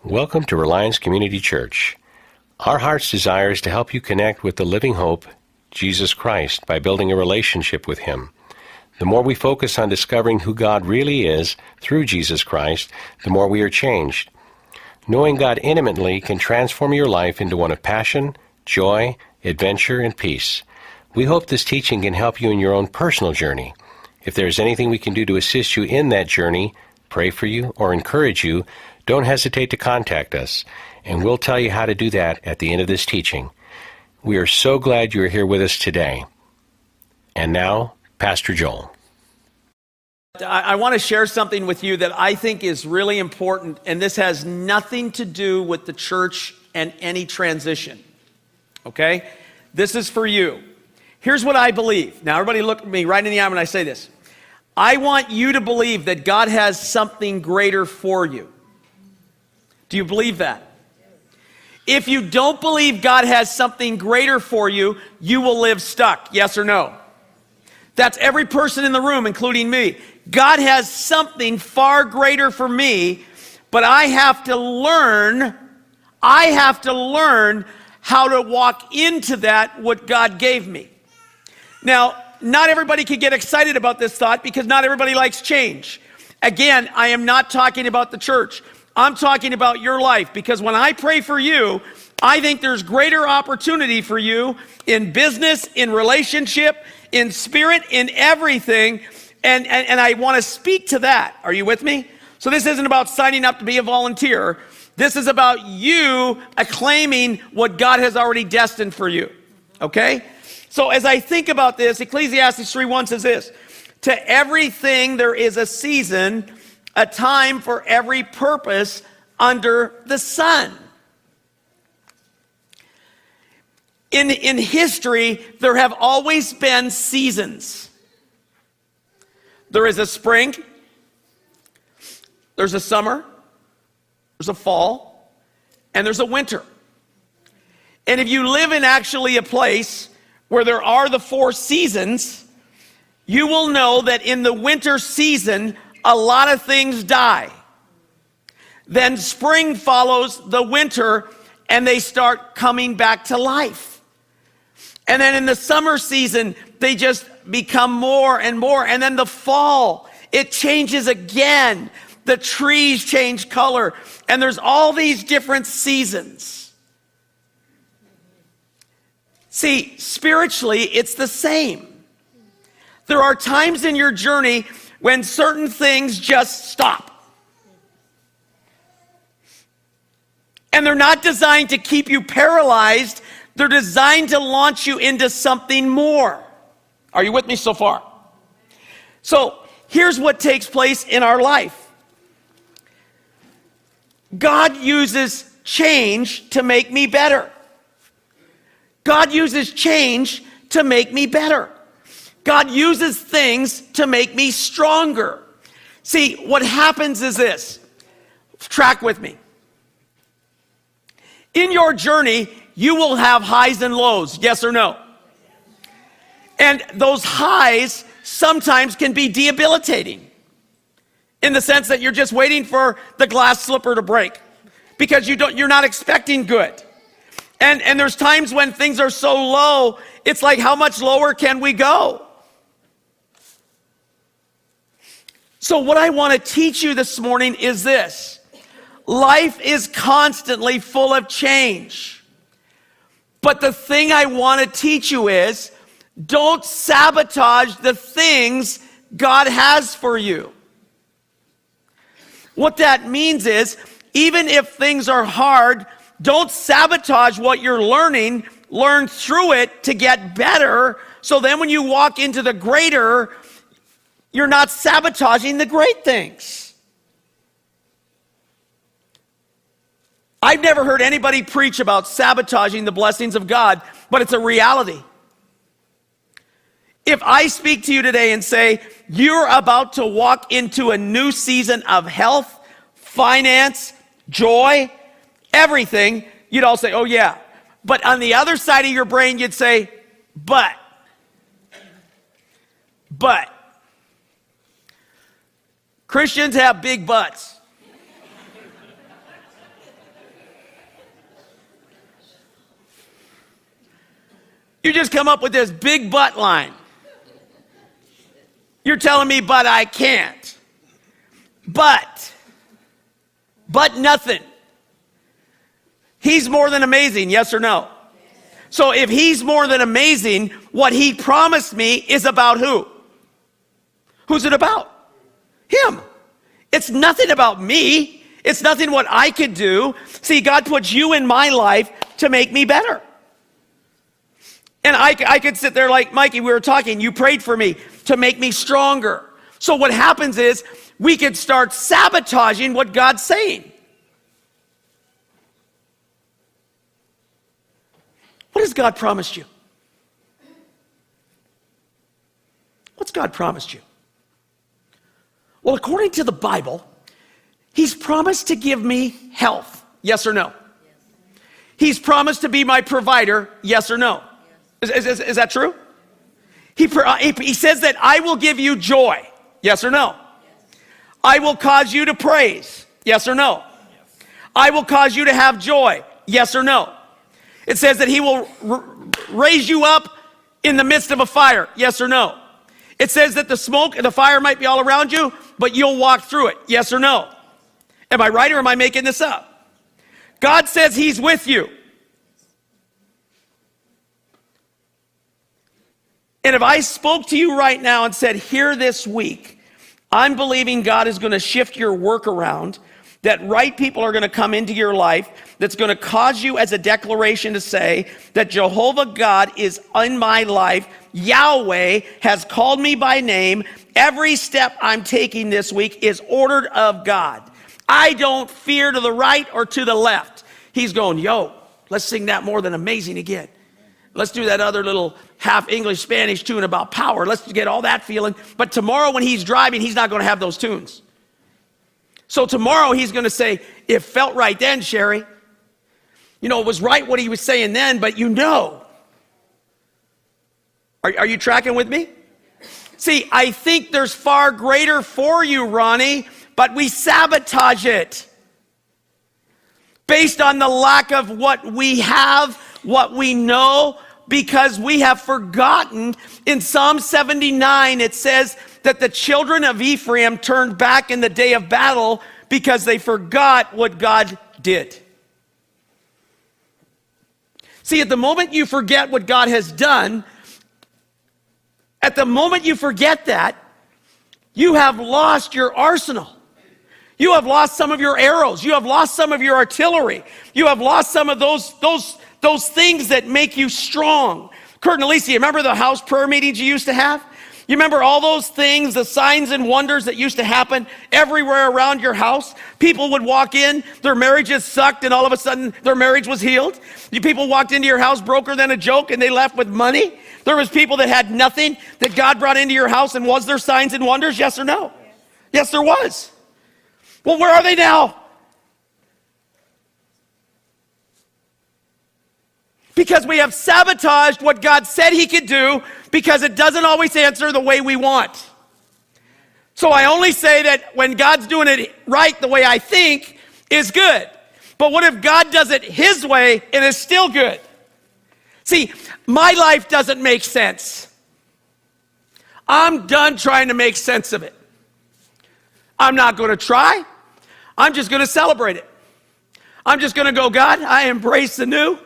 Welcome to Reliance Community Church. Our heart's desire is to help you connect with the living hope, Jesus Christ, by building a relationship with Him. The more we focus on discovering who God really is through Jesus Christ, the more we are changed. Knowing God intimately can transform your life into one of passion, joy, adventure, and peace. We hope this teaching can help you in your own personal journey. If there is anything we can do to assist you in that journey, pray for you, or encourage you, don't hesitate to contact us, and we'll tell you how to do that at the end of this teaching. We are so glad you are here with us today. And now, Pastor Joel. I want to share something with you that I think is really important, and this has nothing to do with the church and any transition, okay? This is for you. Here's what I believe. Now, everybody look at me right in the eye when I say this. I want you to believe that God has something greater for you. Do you believe that? If you don't believe God has something greater for you, you will live stuck, yes or no? That's every person in the room, including me. God has something far greater for me, but I have to learn how to walk into that, what God gave me. Now, not everybody can get excited about this thought because not everybody likes change. Again, I am not talking about the church. I'm talking about your life, because when I pray for you, I think there's greater opportunity for you in business, in relationship, in spirit, in everything, and I want to speak to that. Are you with me? So this isn't about signing up to be a volunteer. This is about you acclaiming what God has already destined for you, okay? So as I think about this, Ecclesiastes 3:1 says this, to everything there is a season, a time for every purpose under the sun. In history, there have always been seasons. There is a spring, there's a summer, there's a fall, and there's a winter. And if you live in actually a place where there are the four seasons, you will know that in the winter season, a lot of things die. Then spring follows the winter and they start coming back to life. And then in the summer season, they just become more and more. And then the fall, it changes again. The trees change color. And there's all these different seasons. See, spiritually, it's the same. There are times in your journey when certain things just stop. And they're not designed to keep you paralyzed. They're designed to launch you into something more. Are you with me so far? So here's what takes place in our life. God uses change to make me better. God uses change to make me better. God uses things to make me stronger. See, what happens is this. Track with me. In your journey, you will have highs and lows, yes or no? And those highs sometimes can be debilitating in the sense that you're just waiting for the glass slipper to break because you're not expecting good. And there's times when things are so low, it's like, how much lower can we go? So what I want to teach you this morning is this. Life is constantly full of change. But the thing I want to teach you is, don't sabotage the things God has for you. What that means is, even if things are hard, don't sabotage what you're learning. Learn through it to get better. So then when you walk into the greater, you're not sabotaging the great things. I've never heard anybody preach about sabotaging the blessings of God, but it's a reality. If I speak to you today and say, you're about to walk into a new season of health, finance, joy, everything, you'd all say, oh yeah. But on the other side of your brain, you'd say, but. Christians have big butts. You just come up with this big but line. You're telling me, but I can't. But nothing. He's more than amazing, yes or no? So if he's more than amazing, what he promised me is about who? Who's it about? Him. It's nothing about me. It's nothing what I could do. See, God puts you in my life to make me better. And I could sit there like, Mikey, we were talking, you prayed for me to make me stronger. So what happens is we could start sabotaging what God's saying. What has God promised you? What's God promised you? Well, according to the Bible, he's promised to give me health. Yes or no? Yes. He's promised to be my provider. Yes or no? Yes. Is that true? He says that I will give you joy. Yes or no? Yes. I will cause you to praise. Yes or no? Yes. I will cause you to have joy. Yes or no? It says that he will raise you up in the midst of a fire. Yes or no? It says that the smoke and the fire might be all around you, but you'll walk through it. Yes or no? Am I right or am I making this up? God says he's with you. And if I spoke to you right now and said, here this week, I'm believing God is going to shift your work around, that right people are going to come into your life, that's going to cause you as a declaration to say that Jehovah God is in my life. Yahweh has called me by name. Every step I'm taking this week is ordered of God. I don't fear to the right or to the left. He's going, yo, let's sing that more than amazing again. Let's do that other little half English Spanish tune about power. Let's get all that feeling. But tomorrow when he's driving, he's not going to have those tunes. So tomorrow he's going to say, it felt right then, Sherry. You know, it was right what he was saying then, but you know. Are you tracking with me? See, I think there's far greater for you, Ronnie, but we sabotage it based on the lack of what we have, what we know, because we have forgotten. In Psalm 79, it says that the children of Ephraim turned back in the day of battle because they forgot what God did. See, at the moment you forget what God has done, at the moment you forget that, you have lost your arsenal. You have lost some of your arrows. You have lost some of your artillery. You have lost some of those things that make you strong. Kurt and Alicia, you remember the house prayer meetings you used to have? You remember all those things, the signs and wonders that used to happen everywhere around your house? People would walk in, their marriages sucked, and all of a sudden their marriage was healed. You people walked into your house broker than a joke, and they left with money. There was people that had nothing that God brought into your house, and was there signs and wonders? Yes or no? Yes, there was. Well, where are they now? Because we have sabotaged what God said he could do because it doesn't always answer the way we want. So I only say that when God's doing it right the way I think is good. But what if God does it his way and it's still good? See, my life doesn't make sense. I'm done trying to make sense of it. I'm not going to try. I'm just going to celebrate it. I'm just going to go, God, I embrace the new.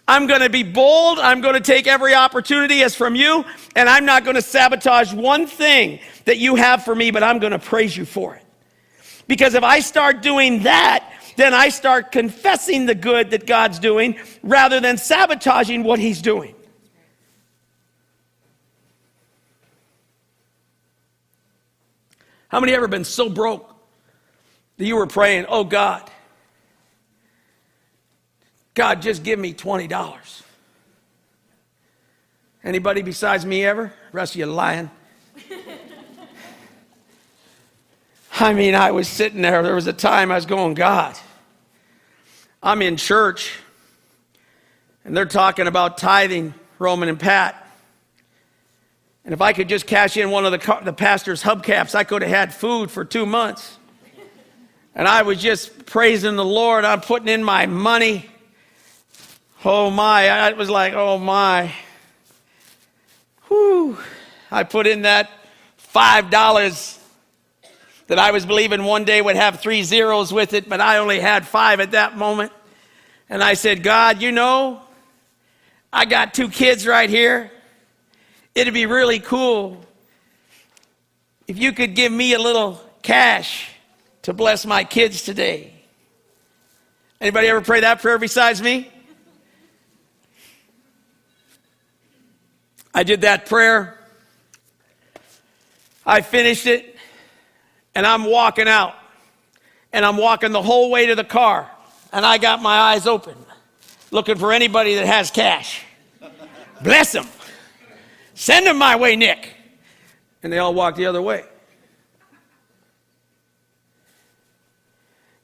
I'm going to be bold. I'm going to take every opportunity as from you, and I'm not going to sabotage one thing that you have for me, but I'm going to praise you for it. Because if I start doing that, then I start confessing the good that God's doing rather than sabotaging what he's doing. How many ever been so broke that you were praying, oh God, just give me $20. Anybody besides me ever? The rest of you lying. I mean, I was sitting there. There was a time I was going, God, I'm in church, and they're talking about tithing, Roman and Pat. And if I could just cash in one of the pastor's hubcaps, I could have had food for 2 months. And I was just praising the Lord. I'm putting in my money. Oh my, I was like, oh my. Whew. I put in that $5 that I was believing one day would have 3 zeros with it, but I only had 5 at that moment. And I said, God, you know, I got 2 kids right here. It'd be really cool if you could give me a little cash to bless my kids today. Anybody ever pray that prayer besides me? I did that prayer. I finished it, and I'm walking out. And I'm walking the whole way to the car, and I got my eyes open, looking for anybody that has cash. Bless them. Send them my way, Nick. And they all walked the other way.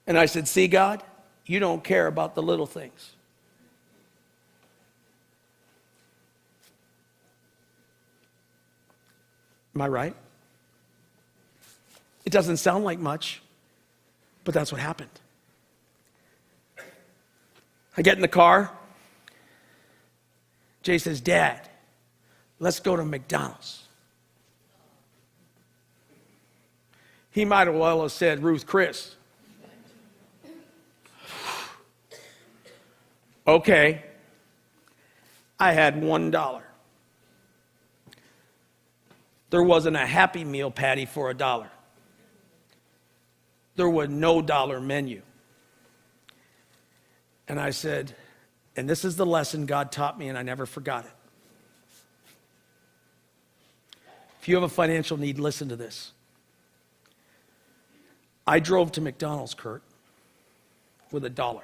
And I said, see, God, you don't care about the little things. Am I right? It doesn't sound like much, but that's what happened. I get in the car. Jay says, Dad, let's go to McDonald's. He might as well have said Ruth Chris. Okay. I had $1. There wasn't a Happy Meal patty for $1. There was no dollar menu. And I said, and this is the lesson God taught me, and I never forgot it. If you have a financial need, listen to this. I drove to McDonald's, Kurt, with $1.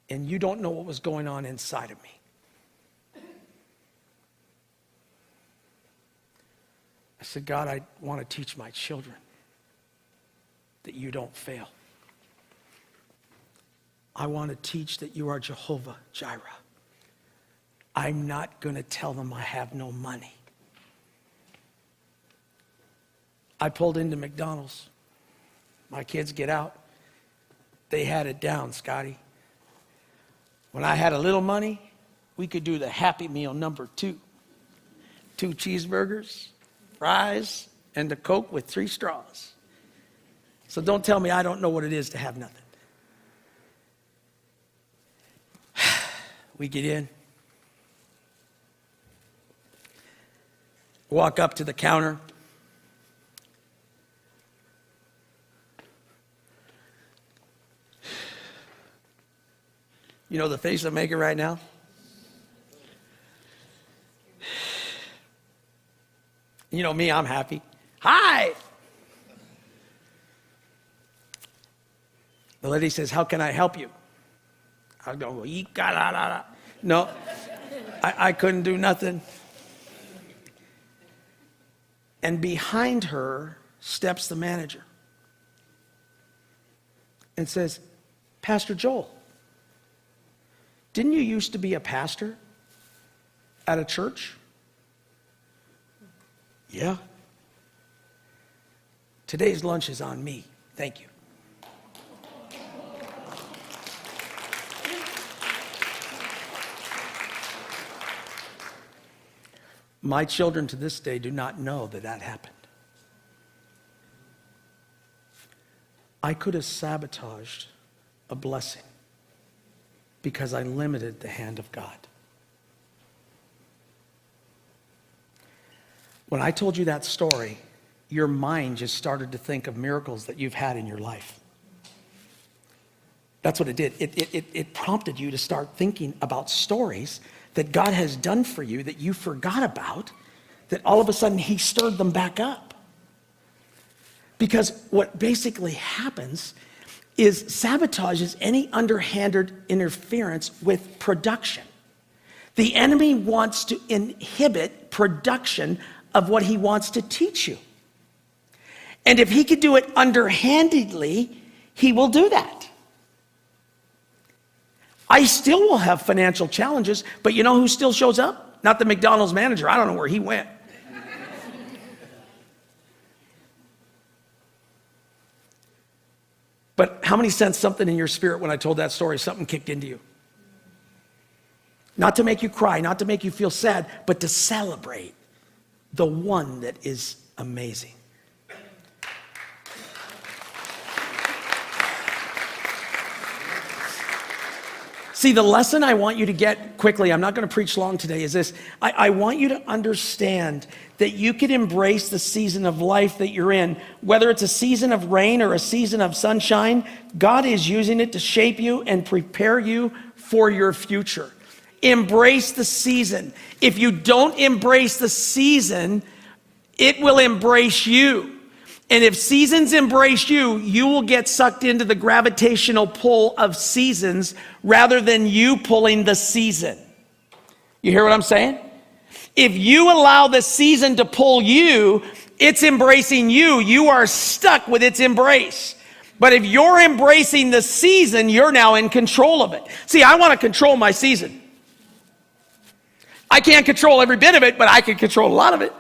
And you don't know what was going on inside of me. I said, God, I want to teach my children that you don't fail. I want to teach that you are Jehovah Jireh. I'm not going to tell them I have no money. I pulled into McDonald's. My kids get out. They had it down, Scotty. When I had a little money, we could do the Happy Meal number 2. 2 cheeseburgers, fries, and a Coke with 3 straws. So don't tell me I don't know what it is to have nothing. We get in. Walk up to the counter. You know the face I'm making right now? You know me, I'm happy. Hi! The lady says, how can I help you? I go, no, I couldn't do nothing. And behind her steps the manager and says, Pastor Joel, didn't you used to be a pastor at a church? Yeah. Today's lunch is on me. Thank you. My children to this day do not know that that happened. I could have sabotaged a blessing because I limited the hand of God. When I told you that story, your mind just started to think of miracles that you've had in your life. That's what it did. It prompted you to start thinking about stories that God has done for you that you forgot about, that all of a sudden he stirred them back up. Because what basically happens is sabotages any underhanded interference with production. The enemy wants to inhibit production of what he wants to teach you. And if he could do it underhandedly, he will do that. I still will have financial challenges, but you know who still shows up? Not the McDonald's manager. I don't know where he went. But how many sensed something in your spirit when I told that story? Something kicked into you. Not to make you cry, not to make you feel sad, but to celebrate the one that is amazing. See, the lesson I want you to get quickly, I'm not going to preach long today, is this. I want you to understand that you can embrace the season of life that you're in. Whether it's a season of rain or a season of sunshine, God is using it to shape you and prepare you for your future. Embrace the season. If you don't embrace the season, it will embrace you. And if seasons embrace you, you will get sucked into the gravitational pull of seasons rather than you pulling the season. You hear what I'm saying? If you allow the season to pull you, it's embracing you. You are stuck with its embrace. But if you're embracing the season, you're now in control of it. See, I want to control my season. I can't control every bit of it, but I can control a lot of it.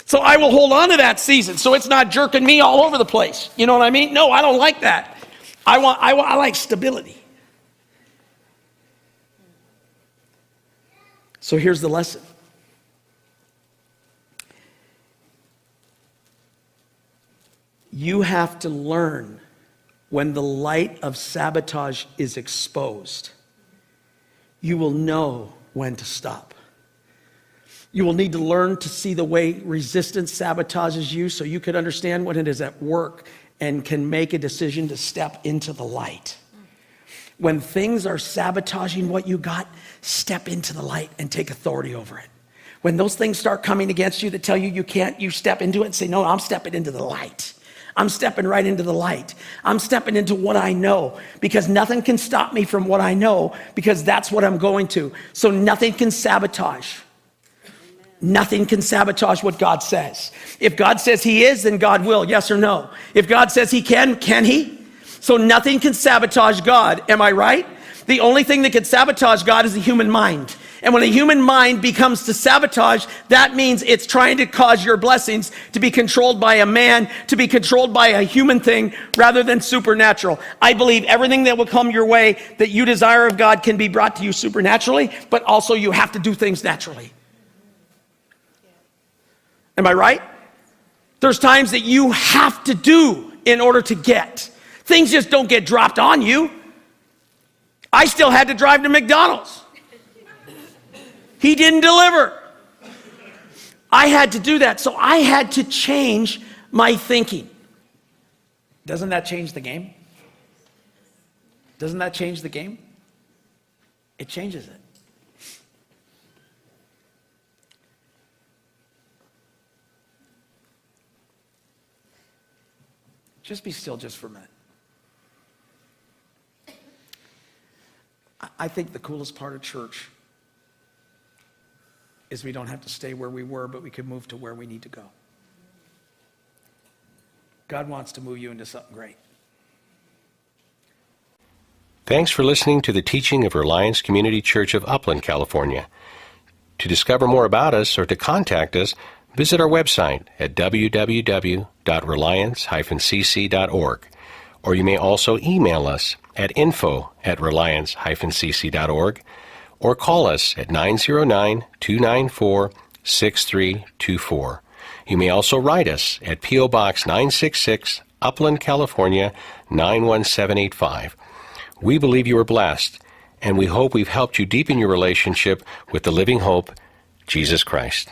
So I will hold on to that season so it's not jerking me all over the place. You know what I mean? No, I don't like that. I like stability. So here's the lesson. You have to learn when the light of sabotage is exposed. You will know when to stop. You will need to learn to see the way resistance sabotages you so you can understand when it is at work and can make a decision to step into the light. When things are sabotaging what you got, step into the light and take authority over it. When those things start coming against you that tell you you can't, you step into it and say, no, I'm stepping into the light. I'm stepping right into the light. I'm stepping into what I know because nothing can stop me from what I know because that's what I'm going to. So nothing can sabotage. Nothing can sabotage what God says. If God says he is, then God will, yes or no? If God says he can he? So nothing can sabotage God, am I right? The only thing that can sabotage God is the human mind. And when a human mind becomes to sabotage, that means it's trying to cause your blessings to be controlled by a man, to be controlled by a human thing rather than supernatural. I believe everything that will come your way that you desire of God can be brought to you supernaturally, but also you have to do things naturally. Am I right? There's times that you have to do in order to get. Things just don't get dropped on you. I still had to drive to McDonald's. He didn't deliver. I had to do that. So I had to change my thinking. Doesn't that change the game? Doesn't that change the game? It changes it. Just be still just for a minute. I think the coolest part of church is we don't have to stay where we were, but we can move to where we need to go. God wants to move you into something great. Thanks for listening to the teaching of Reliance Community Church of Upland, California. To discover more about us or to contact us, visit our website at www.reliance-cc.org, or you may also email us at info@reliance-cc.org, or call us at 909-294-6324. You may also write us at P.O. Box 966, Upland, California, 91785. We believe you are blessed, and we hope we've helped you deepen your relationship with the living hope, Jesus Christ.